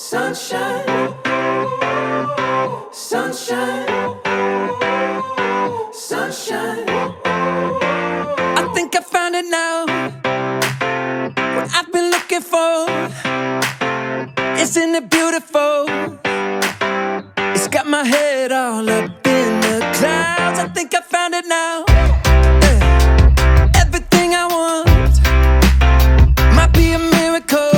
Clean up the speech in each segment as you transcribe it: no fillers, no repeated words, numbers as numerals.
Sunshine, sunshine, sunshine. I think I found it now. What I've been looking for. Isn't it beautiful? It's got my head all up in the clouds. I think I found it now. Everything I want might be a miracle.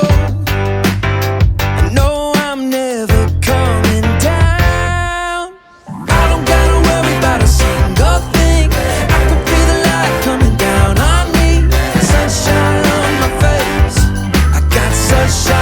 No, I'm never coming down. I don't gotta worry about a single thing. I can feel the light coming down on me. Sunshine on my face. I got sunshine